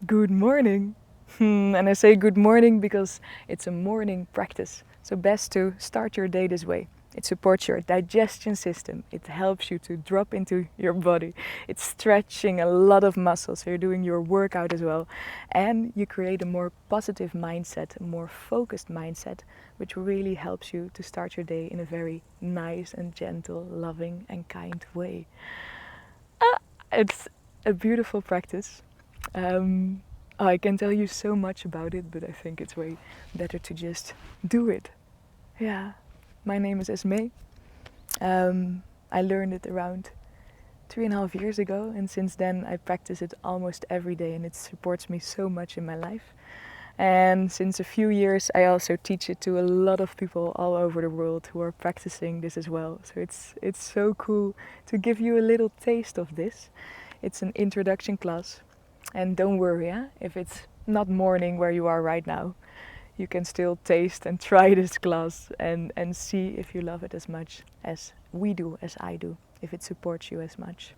Good morning. And I say good morning because it's a morning practice. So best to start your day this way. It supports your digestion system. It helps you to drop into your body. It's stretching a lot of muscles. So you're doing your workout as well. And you create a more positive mindset, a more focused mindset, which really helps you to start your day in a very nice and gentle, loving and kind way. It's a beautiful practice. Um, I can tell you so much about it, but I think it's way better to just do it. Yeah, my name is Esmee. I learned it around 3.5 years ago, and since then I practice it almost every day, and it supports me so much in my life. And since a few years, I also teach it to a lot of people all over the world who are practicing this as well. So it's so cool to give you a little taste of this. It's an introduction class. And don't worry, if it's not morning where you are right now, you can still taste and try this class and see if you love it as much as we do, as I do, if it supports you as much.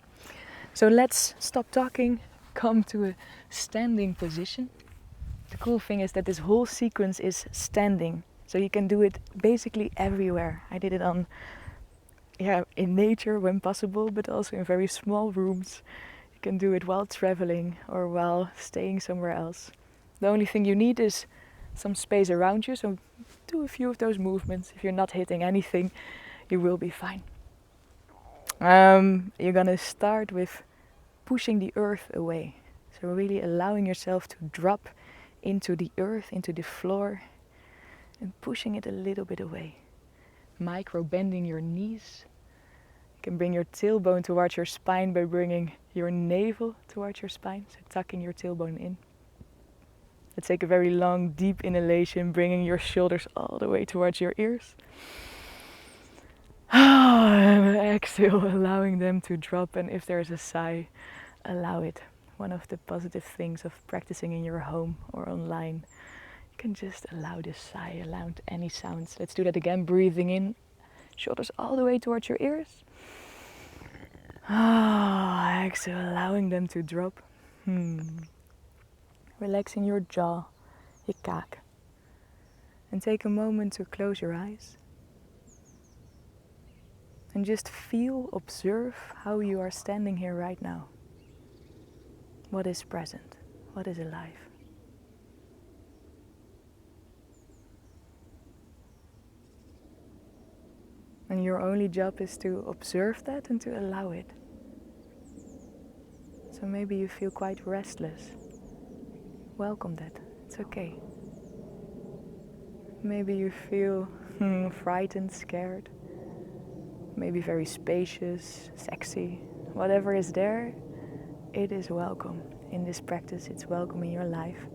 So let's stop talking, come to a standing position. The cool thing is that this whole sequence is standing, so you can do it basically everywhere. I did it in nature when possible, but also in very small rooms. You can do it while traveling or while staying somewhere else. The only thing you need is some space around you, so do a few of those movements. If you're not hitting anything, you will be fine. You're gonna start with pushing the earth away. So really allowing yourself to drop into the earth, into the floor, and pushing it a little bit away. Micro bending your knees. You can bring your tailbone towards your spine by bringing your navel towards your spine, so tucking your tailbone in. Let's take a very long, deep inhalation, bringing your shoulders all the way towards your ears. And exhale, allowing them to drop, and if there's a sigh, allow it. One of the positive things of practicing in your home or online, you can just allow this sigh, allow any sounds. Let's do that again, breathing in, shoulders all the way towards your ears. Exhale, allowing them to drop. Relaxing your jaw, your kaak. And take a moment to close your eyes. And just feel, observe how you are standing here right now. What is present? What is alive? And your only job is to observe that and to allow it. So maybe you feel quite restless. Welcome that. It's okay. Maybe you feel frightened, scared. Maybe very spacious, sexy. Whatever is there, it is welcome. In this practice, it's welcome in your life.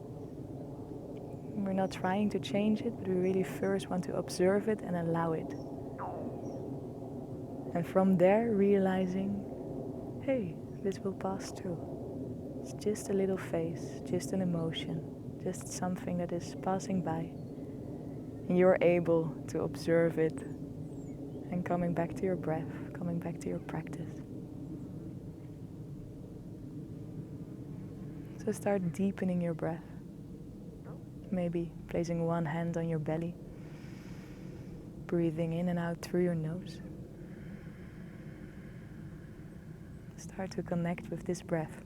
We're not trying to change it, but we really first want to observe it and allow it. And from there, realizing, hey, this will pass too. It's just a little phase, just an emotion, just something that is passing by. And you're able to observe it and coming back to your breath, coming back to your practice. So start deepening your breath. Maybe placing one hand on your belly, breathing in and out through your nose. Start to connect with this breath.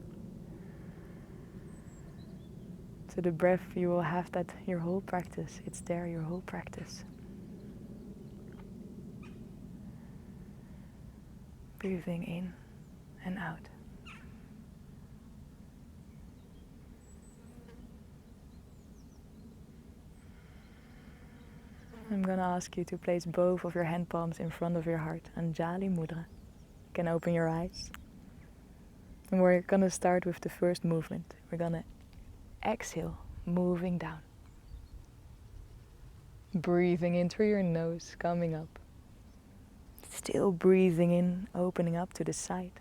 So the breath, you will have that your whole practice. It's there your whole practice. Breathing in and out. I'm going to ask you to place both of your hand palms in front of your heart, Anjali Mudra. You can open your eyes. And we're going to start with the first movement. We're going to exhale, moving down. Breathing in through your nose, coming up. Still breathing in, opening up to the side.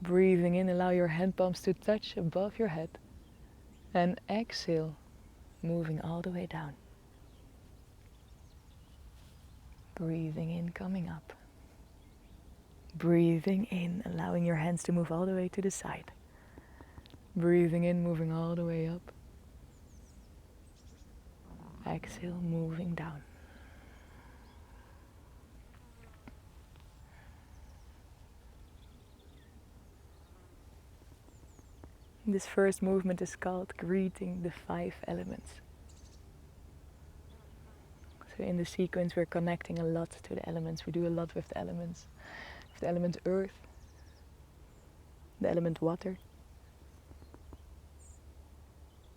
Breathing in, allow your hand palms to touch above your head. And exhale, moving all the way down. Breathing in, coming up. Breathing in, allowing your hands to move all the way to the side. Breathing in, moving all the way up. Exhale, moving down. This first movement is called greeting the 5 elements. So in the sequence we're connecting a lot to the elements. We do a lot with the elements. With the element earth, the element water,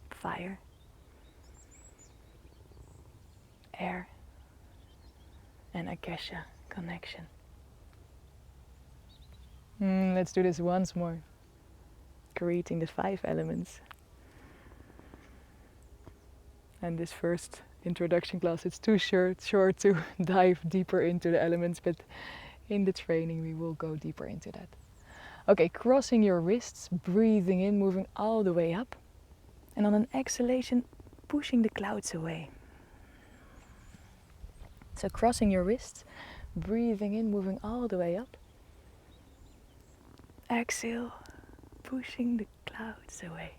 fire, air, and Akasha connection. Let's do this once more. Creating the 5 elements. And this first introduction class, it's too short to dive deeper into the elements, but in the training we will go deeper into that. Okay, crossing your wrists, breathing in, moving all the way up. And on an exhalation, pushing the clouds away. So crossing your wrists, breathing in, moving all the way up. Exhale, pushing the clouds away.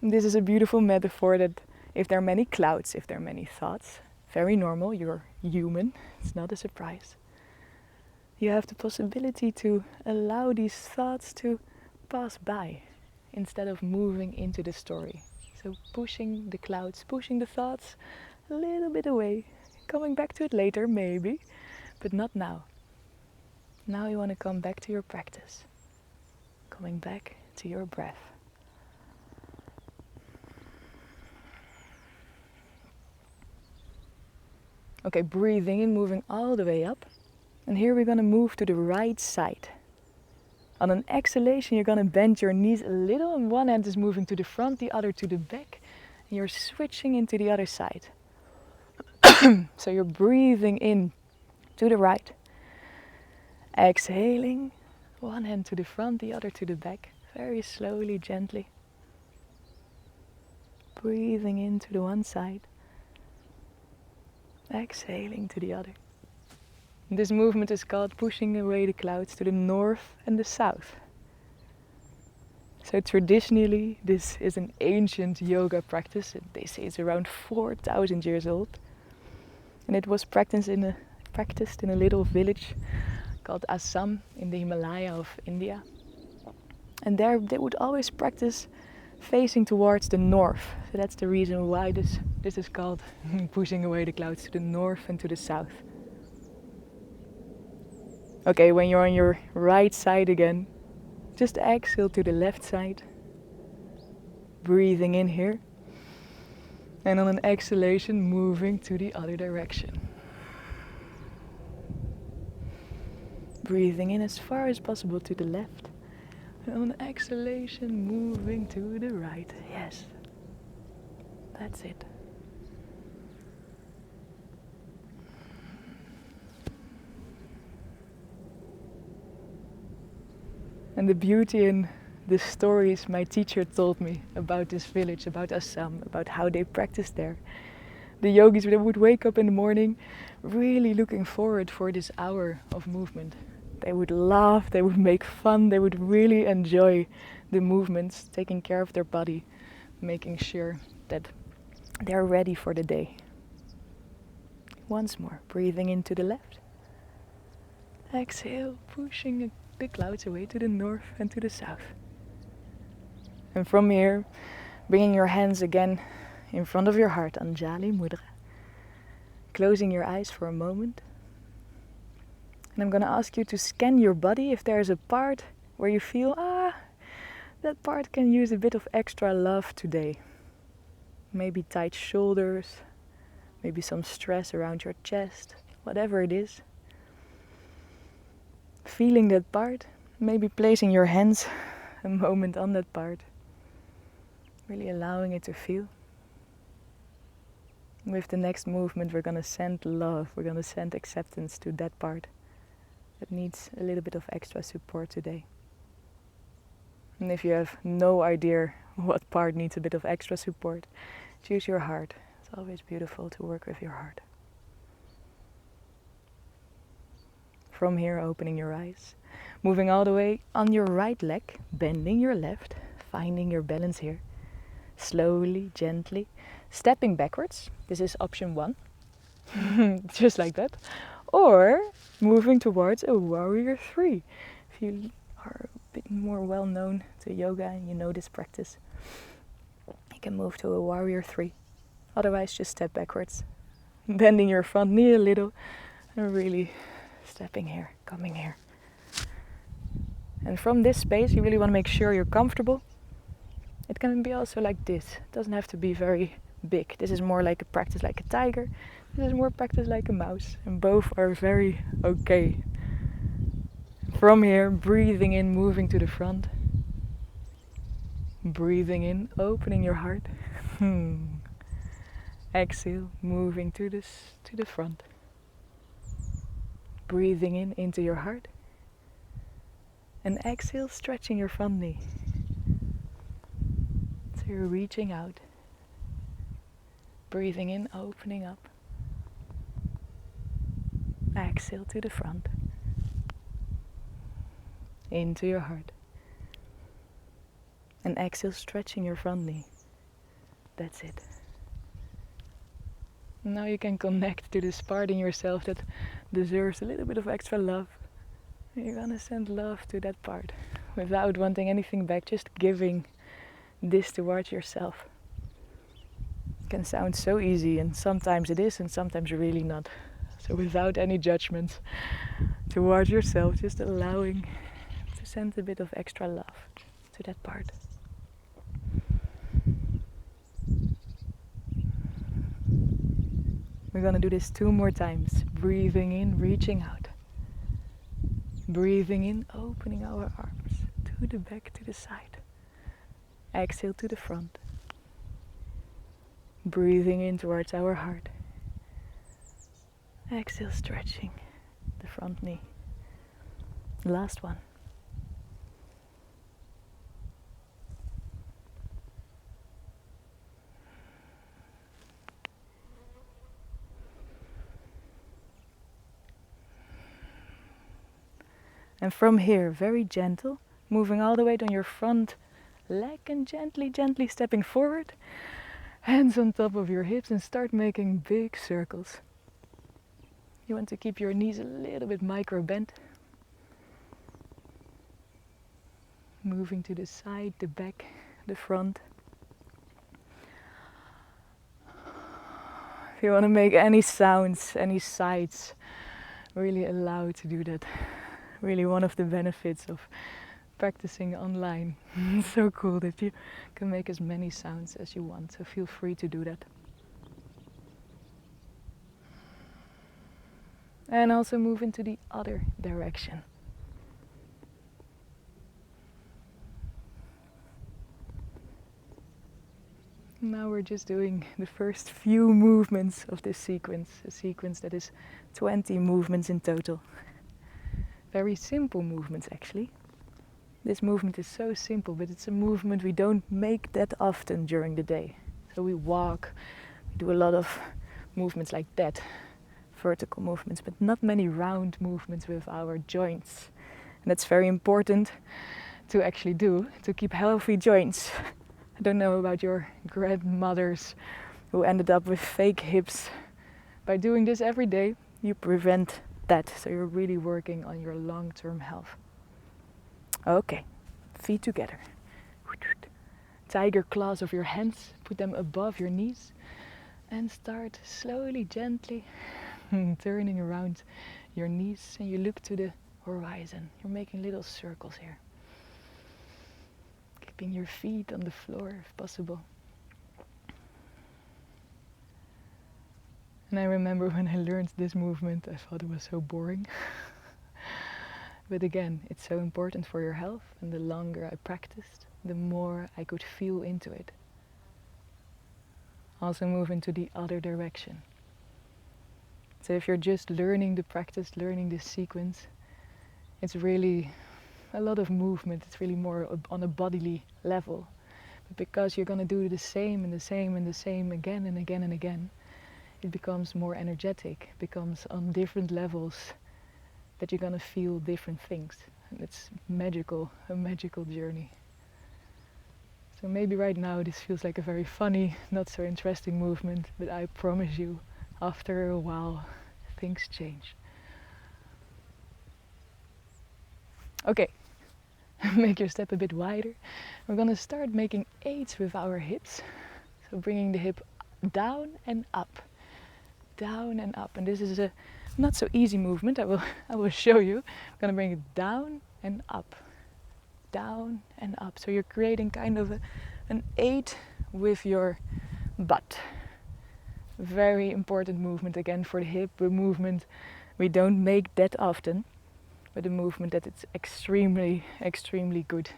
This is a beautiful metaphor that if there are many clouds, if there are many thoughts, very normal, you're human, it's not a surprise. You have the possibility to allow these thoughts to pass by instead of moving into the story. So pushing the clouds, pushing the thoughts a little bit away, coming back to it later maybe, but not now. Now you want to come back to your practice, coming back to your breath. Okay, breathing in, moving all the way up. And here we're going to move to the right side. On an exhalation, you're going to bend your knees a little, and one hand is moving to the front, the other to the back. And you're switching into the other side. So you're breathing in to the right. Exhaling, one hand to the front, the other to the back. Very slowly, gently. Breathing into the one side. Exhaling to the other. This movement is called pushing away the clouds to the north and the south. So traditionally, this is an ancient yoga practice. They say it's around 4,000 years old. And it was practiced in a little village called Assam in the Himalaya of India. And there they would always practice facing towards the north. So that's the reason why this is called pushing away the clouds to the north and to the south. Okay, when you're on your right side again, just exhale to the left side. Breathing in here. And on an exhalation, moving to the other direction. Breathing in as far as possible to the left. And on an exhalation, moving to the right. Yes, that's it. And the beauty in the stories my teacher told me about this village, about Assam, about how they practice there. The yogis, they would wake up in the morning really looking forward for this hour of movement. They would laugh, they would make fun, they would really enjoy the movements, taking care of their body, making sure that they're ready for the day. Once more, breathing into the left. Exhale, pushing the clouds away to the north and to the south. And from here, bringing your hands again in front of your heart, Anjali Mudra. Closing your eyes for a moment. And I'm going to ask you to scan your body if there's a part where you feel, that part can use a bit of extra love today. Maybe tight shoulders, maybe some stress around your chest, whatever it is. Feeling that part, maybe placing your hands a moment on that part. Really allowing it to feel. With the next movement, we're going to send love, we're going to send acceptance to that part that needs a little bit of extra support today. And if you have no idea what part needs a bit of extra support, choose your heart. It's always beautiful to work with your heart. From here, opening your eyes, moving all the way on your right leg, bending your left, finding your balance here. Slowly, gently, stepping backwards. This is option 1. Just like that. Or moving towards a warrior 3. If you are a bit more well known to yoga and you know this practice, you can move to a warrior 3. Otherwise, just step backwards, bending your front knee a little and really stepping here, coming here. And from this space, you really want to make sure you're comfortable. It can be also like this. It doesn't have to be very big. This is more like a practice like a tiger. This is more practice like a mouse. And both are very okay. From here, breathing in, moving to the front. Breathing in, opening your heart. Exhale, moving to the front. Breathing in into your heart. And exhale, stretching your front knee. So you're reaching out. Breathing in, opening up. Exhale to the front. Into your heart. And exhale, stretching your front knee. That's it. Now you can connect to this part in yourself that deserves a little bit of extra love. You're gonna send love to that part without wanting anything back, just giving this towards yourself. It can sound so easy, and sometimes it is and sometimes really not. So without any judgment towards yourself, just allowing to send a bit of extra love to that part. We're gonna do this 2 more times. Breathing in, reaching out. Breathing in, opening our arms to the back, to the side. Exhale to the front. Breathing in towards our heart. Exhale, stretching the front knee. Last one. And from here, very gentle, moving all the way down your front leg and gently, gently stepping forward. Hands on top of your hips and start making big circles. You want to keep your knees a little bit micro bent. Moving to the side, the back, the front. If you want to make any sounds, any sights, really allow to do that. Really one of the benefits of practicing online. It's so cool that you can make as many sounds as you want, so feel free to do that. And also move into the other direction. Now we're just doing the first few movements of this sequence, a sequence that is 20 movements in total. Very simple movements actually. This movement is so simple, but it's a movement we don't make that often during the day. So we walk, we do a lot of movements like that, vertical movements, but not many round movements with our joints. And that's very important to actually do, to keep healthy joints. I don't know about your grandmothers who ended up with fake hips. By doing this every day, you prevent that, so you're really working on your long-term health. Okay, feet together. Tiger claws of your hands, put them above your knees and start slowly, gently turning around your knees, and you look to the horizon. You're making little circles here. Keeping your feet on the floor if possible. And I remember when I learned this movement, I thought it was so boring. But again, it's so important for your health, and the longer I practiced, the more I could feel into it. Also move into the other direction. So if you're just learning the practice, learning this sequence, it's really a lot of movement. It's really more on a bodily level. But because you're going to do the same and the same and the same again and again and again, it becomes more energetic, becomes on different levels that you're gonna feel different things. And it's magical, a magical journey. So maybe right now this feels like a very funny, not so interesting movement, but I promise you, after a while, things change. Okay, make your step a bit wider. We're gonna start making 8s with our hips. So bringing the hip down and up, down and up. And this is a not so easy movement. I will show you. I'm gonna bring it down and up, down and up. So you're creating kind of an 8 with your butt. Very important movement again for the hip. A movement we don't make that often, but a movement that it's extremely, extremely good.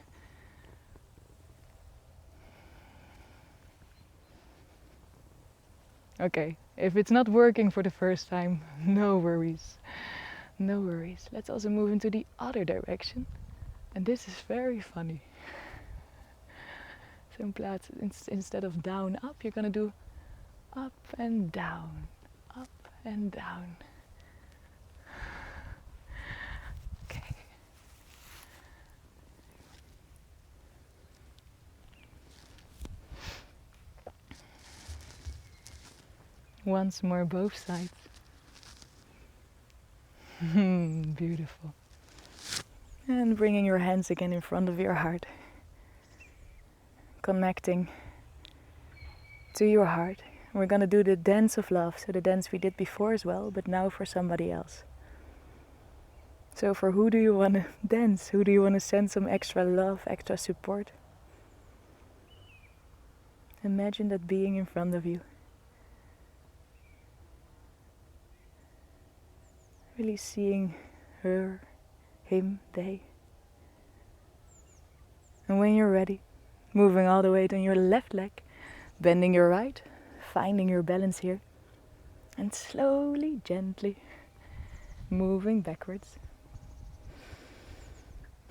Okay, if it's not working for the first time, no worries. No worries. Let's also move into the other direction. And this is very funny. So instead of down, up, you're gonna do up and down, up and down. Okay. Once more, both sides. Beautiful. And bringing your hands again in front of your heart. Connecting to your heart. We're gonna do the dance of love, so the dance we did before as well, but now for somebody else. So for who do you want to dance? Who do you want to send some extra love, extra support? Imagine that being in front of you. Really seeing her, him, they. And when you're ready, moving all the way to your left leg, bending your right, finding your balance here, and slowly, gently moving backwards.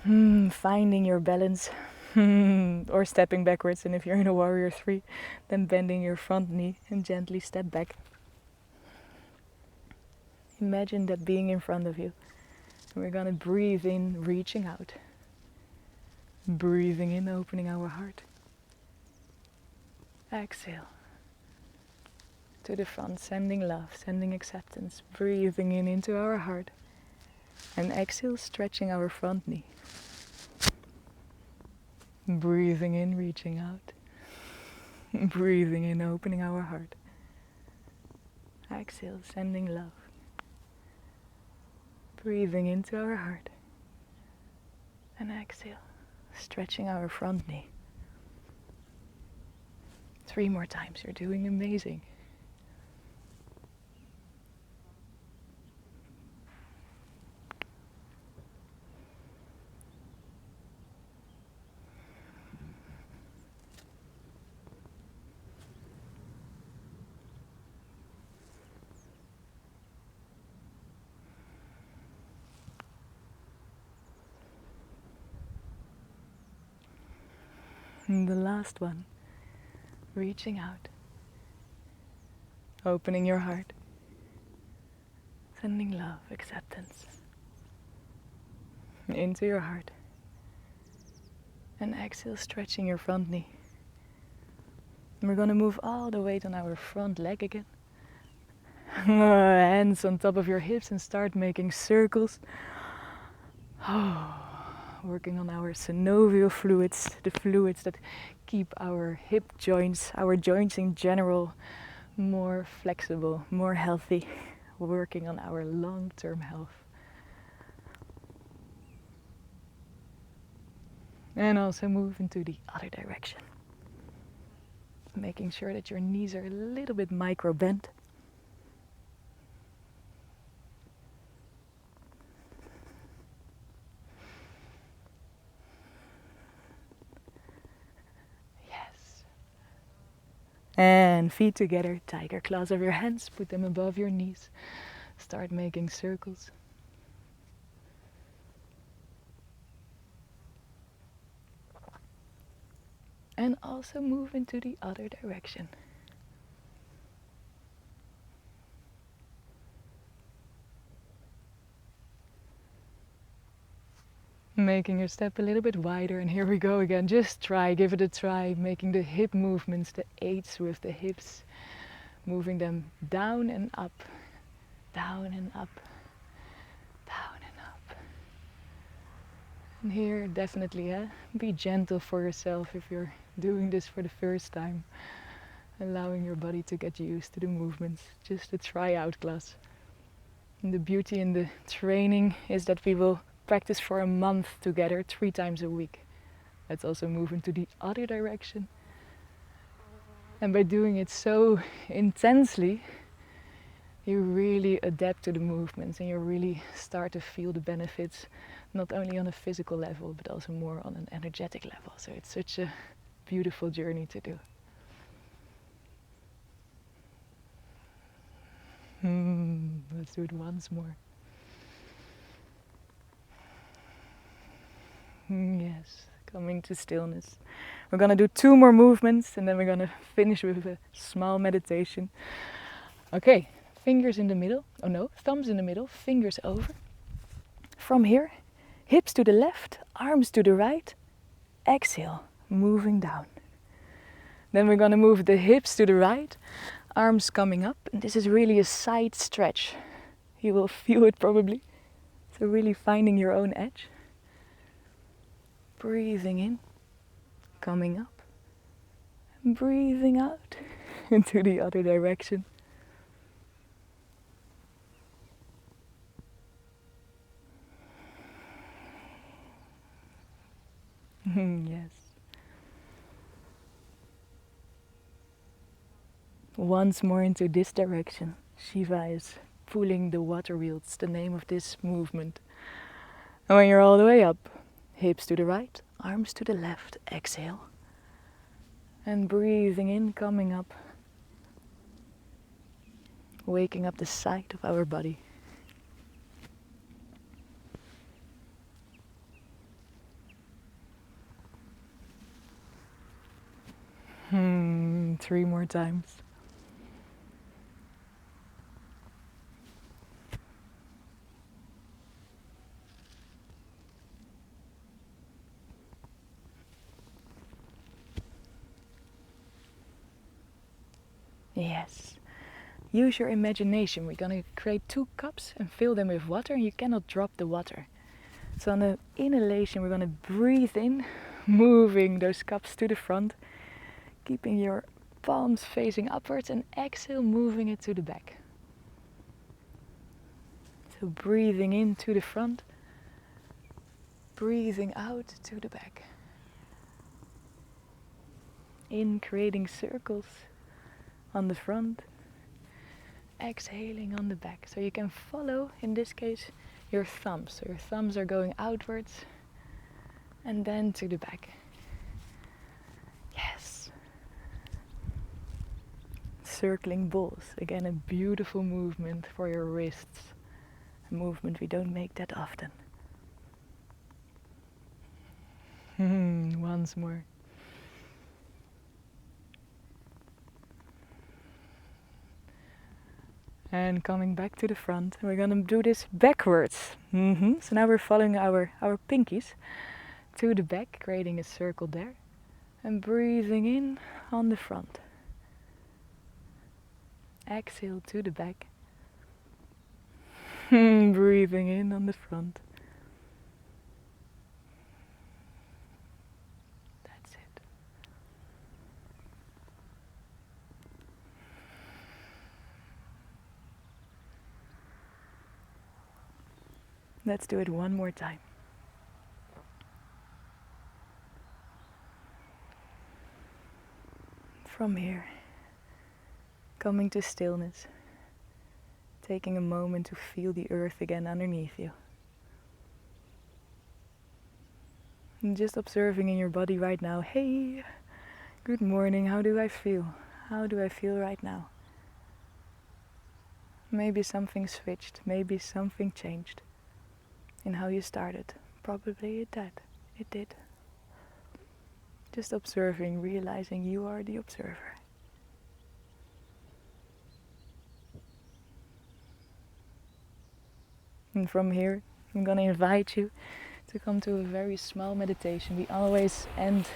Finding your balance, or stepping backwards, and if you're in a warrior 3, then bending your front knee and gently step back. Imagine that being in front of you. And we're gonna breathe in, reaching out. Breathing in, opening our heart. Exhale. To the front, sending love, sending acceptance. Breathing in into our heart. And exhale, stretching our front knee. Breathing in, reaching out. Breathing in, opening our heart. Exhale, sending love. Breathing into our heart. And exhale, stretching our front knee. 3 more times, you're doing amazing. And the last one, reaching out, opening your heart, sending love, acceptance into your heart, and exhale, stretching your front knee. And we're gonna move all the weight on our front leg again. Hands on top of your hips and start making circles. Working on our synovial fluids, the fluids that keep our hip joints, our joints in general, more flexible, more healthy, working on our long-term health. And also move into the other direction. Making sure that your knees are a little bit micro bent. And feet together, tiger claws of your hands, put them above your knees. Start making circles. And also move into the other direction. Making your step a little bit wider, and here we go again. Just try, give it a try, making the hip movements, the eights with the hips, moving them down and up, down and up, down and up. And here, definitely, be gentle for yourself if you're doing this for the first time. Allowing your body to get used to the movements, just a try-out class. And the beauty in the training is that we will practice for a month together, 3 times a week. Let's also move into the other direction. And by doing it so intensely, you really adapt to the movements and you really start to feel the benefits, not only on a physical level, but also more on an energetic level. So it's such a beautiful journey to do. Let's do it once more. Yes, coming to stillness. We're gonna do 2 more movements and then we're gonna finish with a small meditation. Okay, fingers in the middle. Oh no, thumbs in the middle, fingers over. From here, hips to the left, arms to the right. Exhale, moving down. Then we're gonna move the hips to the right, arms coming up, and this is really a side stretch. You will feel it probably. So really finding your own edge. Breathing in, coming up, and breathing out into the other direction. Yes. Once more into this direction. Shiva is pulling the water wheel. It's the name of this movement. And when you're all the way up, hips to the right, arms to the left, exhale. And breathing in, coming up. Waking up the side of our body. Three more times. Yes. Use your imagination. We're going to create 2 cups and fill them with water, and you cannot drop the water. So on the inhalation, we're going to breathe in, moving those cups to the front, keeping your palms facing upwards, and exhale, moving it to the back. So breathing in to the front, breathing out to the back. In, creating circles on the front, exhaling on the back. So you can follow, in this case, your thumbs. So your thumbs are going outwards and then to the back. Yes. Circling balls. Again, a beautiful movement for your wrists. A movement we don't make that often. Once more. And coming back to the front, we're gonna do this backwards. So now we're following our pinkies to the back, creating a circle there. And breathing in on the front. Exhale to the back. Breathing in on the front. That's it. Let's do it one more time. From here, coming to stillness, taking a moment to feel the earth again underneath you. And just observing in your body right now, hey, good morning, how do I feel? How do I feel right now? Maybe something switched, maybe something changed in how you started. Probably it did. It did. Just observing, realizing you are the observer. And from here, I'm gonna invite you to we come to a very small meditation. We always end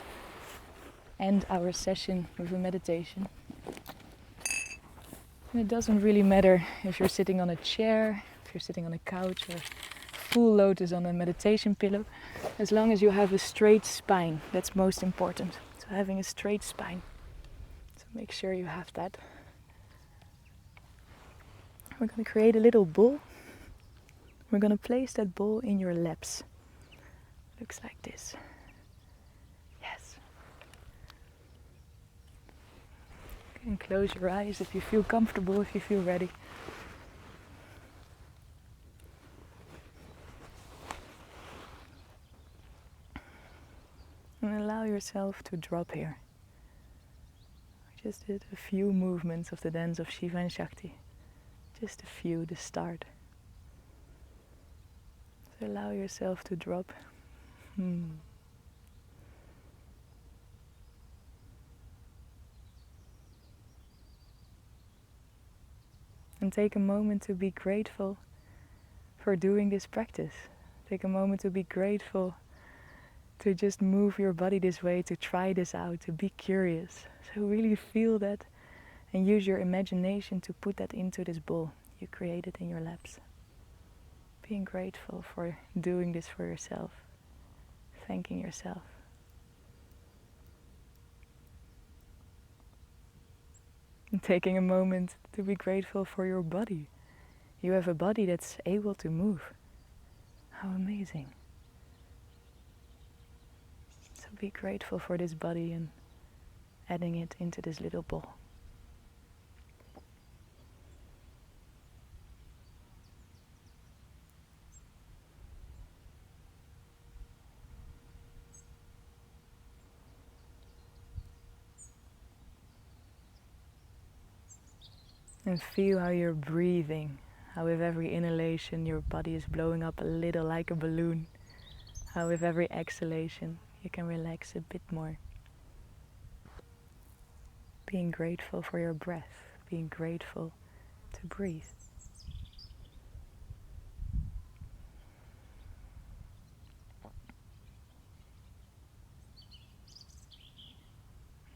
our session with a meditation. And it doesn't really matter if you're sitting on a chair, if you're sitting on a couch, or full lotus on a meditation pillow, as long as you have a straight spine. That's most important. So having a straight spine. So make sure you have that. We're going to create a little ball. We're going to place that ball in your laps. Looks like this. Yes. And close your eyes if you feel comfortable, if you feel ready. And allow yourself to drop here. We just did a few movements of the dance of Shiva and Shakti. Just a few to start. So allow yourself to drop. And take a moment to be grateful for doing this practice. Take a moment to be grateful to just move your body this way, to try this out, to be curious. So really feel that and use your imagination to put that into this ball you created in your laps. Being grateful for doing this for yourself, thanking yourself. And taking a moment to be grateful for your body. You have a body that's able to move. How amazing. So be grateful for this body and adding it into this little ball. And feel how you're breathing, how with every inhalation your body is blowing up a little like a balloon, how with every exhalation you can relax a bit more. Being grateful for your breath, being grateful to breathe.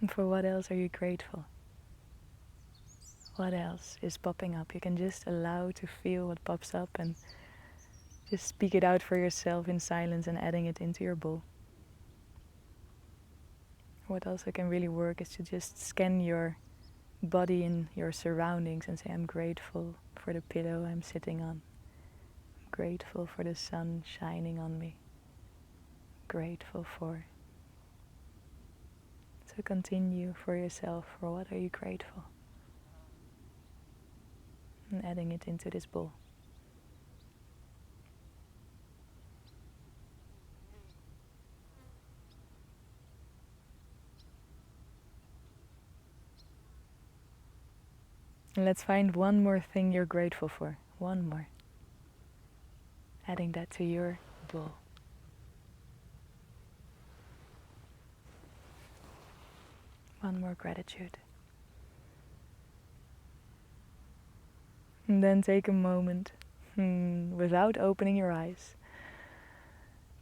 And for what else are you grateful? What else is popping up? You can just allow to feel what pops up and just speak it out for yourself in silence and adding it into your bowl. What also can really work is to just scan your body and your surroundings and say, I'm grateful for the pillow I'm sitting on. I'm grateful for the sun shining on me. Grateful for. So continue for yourself. For what are you grateful? And adding it into this bowl. And let's find one more thing you're grateful for. One more. Adding that to your bowl. One more gratitude. And then take a moment, without opening your eyes,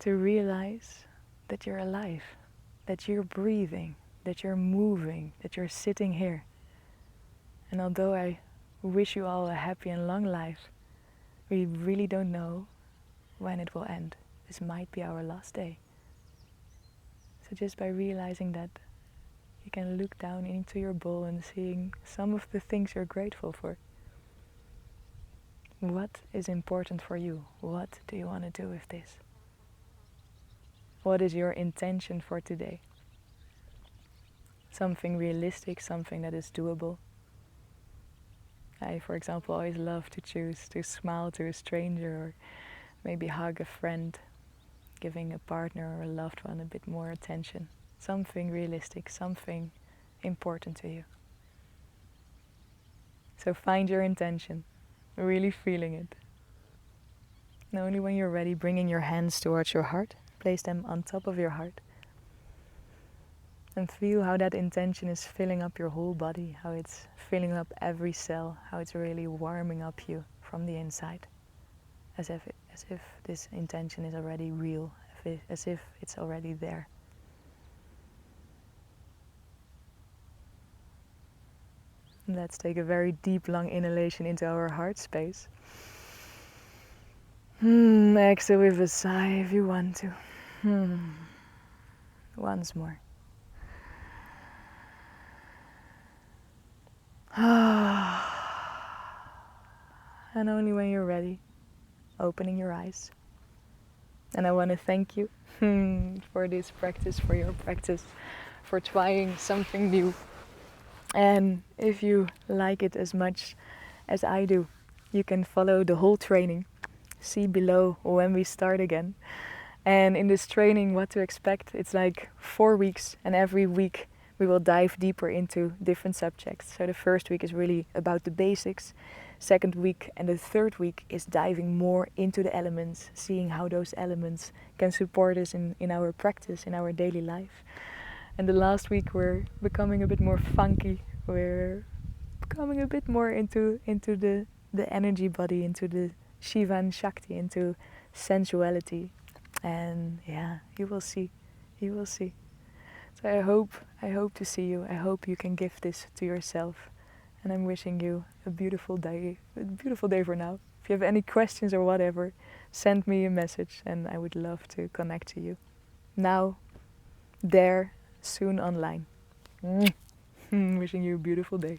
to realize that you're alive, that you're breathing, that you're moving, that you're sitting here. And although I wish you all a happy and long life, we really don't know when it will end. This might be our last day. So just by realizing that, you can look down into your bowl and seeing some of the things you're grateful for. What is important for you? What do you want to do with this? What is your intention for today? Something realistic, something that is doable. I, for example, always love to choose to smile to a stranger or maybe hug a friend, giving a partner or a loved one a bit more attention. Something realistic, something important to you. So find your intention. Really feeling it. And only when you're ready, bringing your hands towards your heart, place them on top of your heart. And feel how that intention is filling up your whole body, how it's filling up every cell, how it's really warming up you from the inside. As if this intention is already real, as if it's already there. Let's take a very deep, long inhalation into our heart space. Exhale with a sigh if you want to. Once more. And only when you're ready, opening your eyes. And I want to thank you for this practice, for your practice, for trying something new. And if you like it as much as I do, you can follow the whole training. See below when we start again. And in this training, what to expect, it's like 4 weeks, and every week we will dive deeper into different subjects. So the first week is really about the basics. Second week and the third week is diving more into the elements, seeing how those elements can support us in our practice, in our daily life. And the last week we're becoming a bit more funky. We're becoming a bit more into the energy body, into the Shiva and Shakti, into sensuality. And yeah, you will see. You will see. So I hope to see you. I hope you can give this to yourself. And I'm wishing you a beautiful day for now. If you have any questions or whatever, send me a message and I would love to connect to you. Now, there, soon online. Wishing you a beautiful day.